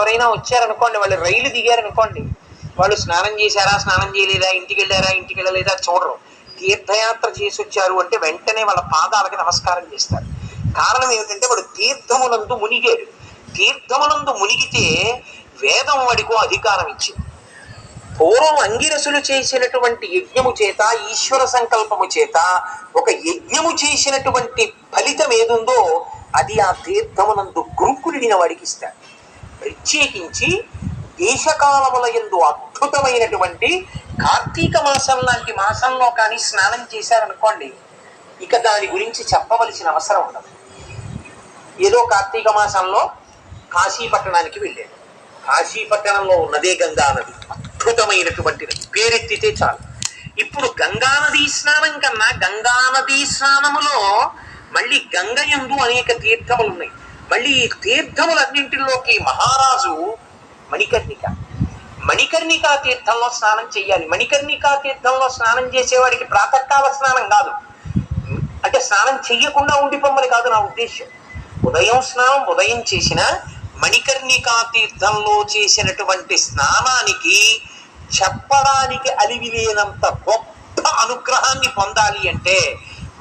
ఎవరైనా వచ్చారనుకోండి, వాళ్ళు రైలు దిగారనుకోండి, వాళ్ళు స్నానం చేశారా, స్నానం చేయలేదా, ఇంటికి వెళ్ళారా, ఇంటికి వెళ్ళలేదా చూడరు. తీర్థయాత్ర చేసి వచ్చారు అంటే వెంటనే వాళ్ళ పాదాలకి నమస్కారం చేస్తారు. కారణం ఏమిటంటే వాడు తీర్థమునందు మునిగాడు. తీర్థమునందు మునిగితే వేదం వాడికో అధికారం ఇచ్చింది. పూర్వం అంగిరసులు చేసినటువంటి యజ్ఞము చేత, ఈశ్వర సంకల్పము చేత ఒక యజ్ఞము చేసినటువంటి ఫలితం ఏదుందో అది ఆ తీర్థమునందు గురుకుడిన వాడికి ఇస్తారు. ప్రత్యేకించి దేశకాలముల యందు అద్భుతమైనటువంటి కార్తీక మాసం లాంటి మాసంలో కానీ స్నానం చేశారనుకోండి, ఇక దాని గురించి చెప్పవలసిన అవసరం ఉండదు. ఏదో కార్తీక మాసంలో కాశీ పట్టణానికి వెళ్ళాడు. కాశీ పట్టణంలో ఉన్నదే గంగా నది, అద్భుతమైనటువంటి నది, పేరెత్తితే చాలు. ఇప్పుడు గంగా నదీ స్నానం కన్నా గంగా నదీ స్నానములో మళ్ళీ గంగ యందు అనేక తీర్థములు ఉన్నాయి. మళ్ళీ ఈ తీర్థములన్నింటిలోకి మహారాజు మణికర్ణికా తీర్థంలో స్నానం చెయ్యాలి. మణికర్ణికా తీర్థంలో స్నానం చేసేవాడికి ప్రాతకాల స్నానం కాదు, అంటే స్నానం చెయ్యకుండా ఉండిపోమని కాదు నా ఉద్దేశం. ఉదయం స్నానం ఉదయం చేసిన మణికర్ణికా తీర్థంలో చేసినటువంటి స్నానానికి చెప్పడానికి అలివి లేనంత గొప్ప అనుగ్రహాన్ని పొందాలి అంటే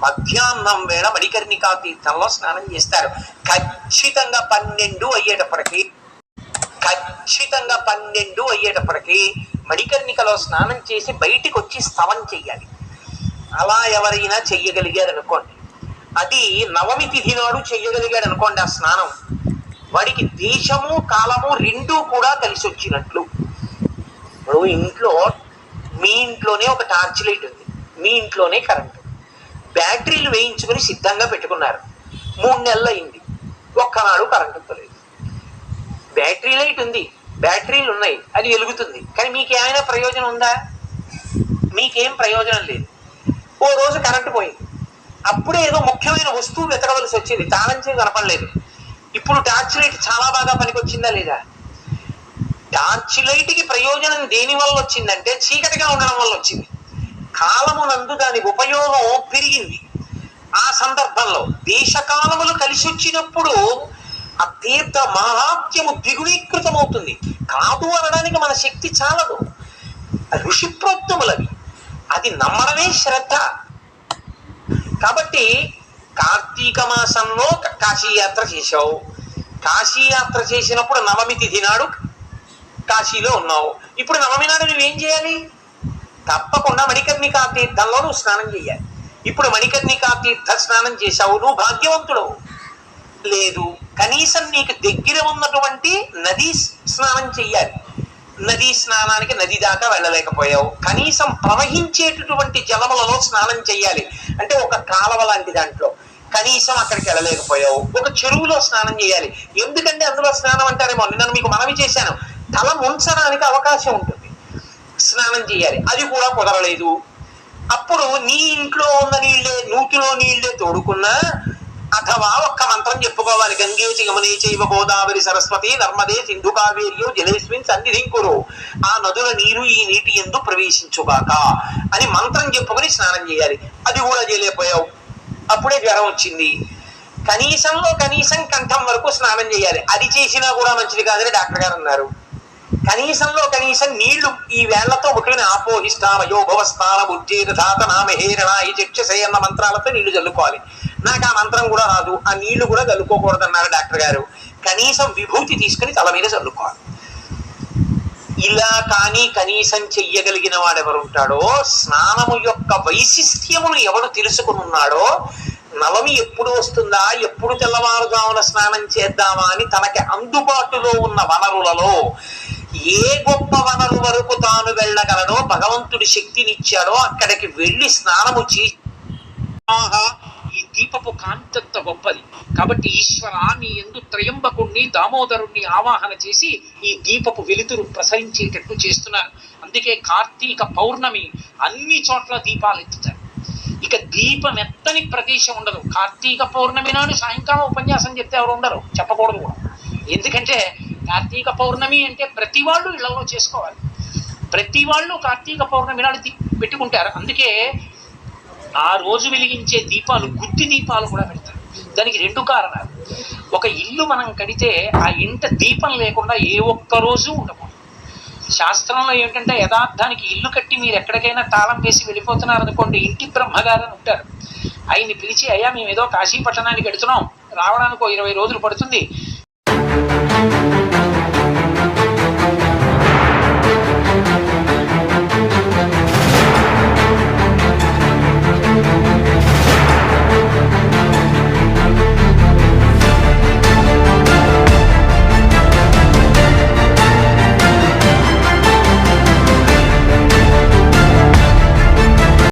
మధ్యాహ్నం వేళ మణికర్ణికా తీర్థంలో స్నానం చేస్తారు. ఖచ్చితంగా 12 అయ్యేటప్పటికి మణికర్ణికలో స్నానం చేసి బయటికి వచ్చి స్తవం చెయ్యాలి. అలా ఎవరైనా చెయ్యగలిగారు అనుకోండి, అది నవమి తిథి నాడు చెయ్యగలిగాడు అనుకోండి ఆ స్నానం, వాడికి దేశము కాలము రెండూ కూడా కలిసి వచ్చినట్లు. ఇప్పుడు మీ ఇంట్లోనే ఒక టార్చ్ లైట్ ఉంది, మీ ఇంట్లోనే కరెంటు, బ్యాటరీలు వేయించుకుని సిద్ధంగా పెట్టుకున్నారు. 3 నెలలు అయింది, ఒక్కనాడు కరెంటు లేదు. బ్యాటరీ లైట్ ఉంది, బ్యాటరీలు ఉన్నాయి, అది వెలుగుతుంది, కానీ మీకేమైనా ప్రయోజనం ఉందా? మీకేం ప్రయోజనం లేదు. ఓ రోజు కరెంటు పోయింది, అప్పుడే ఏదో ముఖ్యమైన వస్తువు వెతకవలసి వచ్చింది, తాళం చేయి కనపడలేదు. ఇప్పుడు టార్చ్ లైట్ చాలా బాగా పనికొచ్చిందా లేదా? టార్చ్ లైట్కి ప్రయోజనం దేని వల్ల వచ్చిందంటే చీకటిగా ఉండడం వల్ల వచ్చింది. కాలమునందు దాని ఉపయోగం పెరిగింది. ఆ సందర్భంలో దేశకాలములు కలిసి వచ్చినప్పుడు ఆ తీర్థ మహాత్యము ద్విగుణీకృతం అవుతుంది. కాదు అనడానికి మన శక్తి చాలదు, ఋషి ప్రోక్తములవి, అది నమ్మడమే శ్రద్ధ. కాబట్టి కార్తీక మాసంలో కాశీయాత్ర చేశావు, కాశీయాత్ర చేసినప్పుడు నవమి తిథి నాడు కాశీలో ఉన్నావు. ఇప్పుడు నవమి నాడు నువ్వేం చేయాలి? తప్పకుండా మణికర్ణికా తీర్థంలో నువ్వు స్నానం చేయాలి. ఇప్పుడు మణికర్ణికా తీర్థ స్నానం చేశావు, నువ్వు భాగ్యవంతుడవు. లేదు, కనీసం నీకు దగ్గర ఉన్నటువంటి నదీ స్నానం చెయ్యాలి. నదీ స్నానానికి నది దాకా వెళ్ళలేకపోయావు, కనీసం ప్రవహించేటటువంటి జలములలో స్నానం చెయ్యాలి. అంటే ఒక కాలవ లాంటి దాంట్లో కనీసం అక్కడికి వెళ్ళలేకపోయావు, ఒక చెరువులో స్నానం చేయాలి. ఎందుకంటే అందులో స్నానం అంటారేమో, నేను మీకు మనవి చేశాను, తల ముంచడానికి అవకాశం ఉంటుంది, స్నానం చేయాలి, అది కూడా కుదరలేదు. అప్పుడు నీ ఇంట్లో ఉన్న నీళ్లే, నూతిలో నీళ్లే తోడుకున్నా అథవా ఒక్క మంత్రం చెప్పుకోవాలి. గంగే యమునే చైవ గోదావరి సరస్వతి నర్మదే సింధు కావేరియో జలేస్మిన్ సన్నిధిం కురు, ఆ నదుల నీరు ఈ నీటి యందు ప్రవేశించుగాక అని మంత్రం చెప్పుకొని స్నానం చేయాలి. అది కూడా చేయలేకపోయావు, అప్పుడే జ్వరం వచ్చింది. కనీసం కంఠం వరకు స్నానం చేయాలి, అది చేసినా కూడా మంచిది కాదని డాక్టర్ గారు అన్నారు. కనీసం నీళ్లు ఈ వేళ్లతో ఒకరిని ఆపోహిస్తామయో భవస్థాన ఉజ్జేదాత నామహేరణ ఈ చక్షసే అన్న మంత్రాలతో నీళ్లు చల్లుకోవాలి. నాకు ఆ మంత్రం కూడా రాదు, ఆ నీళ్లు కూడా చల్లుకోకూడదన్నారు డాక్టర్ గారు. కనీసం విభూతి తీసుకుని తల మీద చల్లుకోవాలి. ఇలా కానీ కనీసం చెయ్యగలిగిన వాడెవరు ఉంటాడో, స్నానము యొక్క వైశిష్ట్యమును ఎవడు తెలుసుకుని ఉన్నాడో, నవమి ఎప్పుడు వస్తుందా, ఎప్పుడు తెల్లవారుజామున స్నానం చేద్దామా అని తనకి అందుబాటులో ఉన్న వనరులలో ఏ గొప్ప వనరు వరకు తాను వెళ్ళగలడో, భగవంతుడి శక్తినిచ్చాడో అక్కడికి వెళ్ళి స్నానము చేసి, ఈ దీపపు కాంతంత గొప్పది కాబట్టి ఈశ్వర నీ యందు త్రయంబకుణ్ణి దామోదరుణ్ణి ఆవాహన చేసి ఈ దీపపు వెలుతురు ప్రసరించేటట్టు చేస్తున్నారు. అందుకే కార్తీక పౌర్ణమి అన్ని చోట్ల దీపాలు ఎత్తుతారు. ఇక దీపం ఎత్తని ప్రదేశం ఉండదు. కార్తీక పౌర్ణమి నాడు సాయంకాలం ఉపన్యాసం చెప్తే ఎవరు ఉండరు, చెప్పకూడదు కూడా. ఎందుకంటే కార్తీక పౌర్ణమి అంటే ప్రతి వాళ్ళు ఇళ్లలో చేసుకోవాలి, ప్రతి వాళ్ళు కార్తీక పౌర్ణమి నాడు పెట్టుకుంటారు. అందుకే ఆ రోజు వెలిగించే దీపాలు గుత్తి దీపాలు కూడా పెడతారు. దానికి 2 కారణాలు. ఒక ఇల్లు మనం కడితే ఆ ఇంట దీపం లేకుండా ఏ ఒక్క రోజు ఉండకూడదు. శాస్త్రంలో ఏమిటంటే యథార్థానికి ఇల్లు కట్టి మీరు ఎక్కడికైనా తాళం వేసి వెళ్ళిపోతున్నారనుకోండి, ఇంటి బ్రహ్మగారు అని ఉంటారు, ఆయన్ని పిలిచి అయ్యా మేము ఏదో కాశీ పట్టణానికి వెడుతున్నాం, రావడానికి 20 రోజులు పడుతుంది,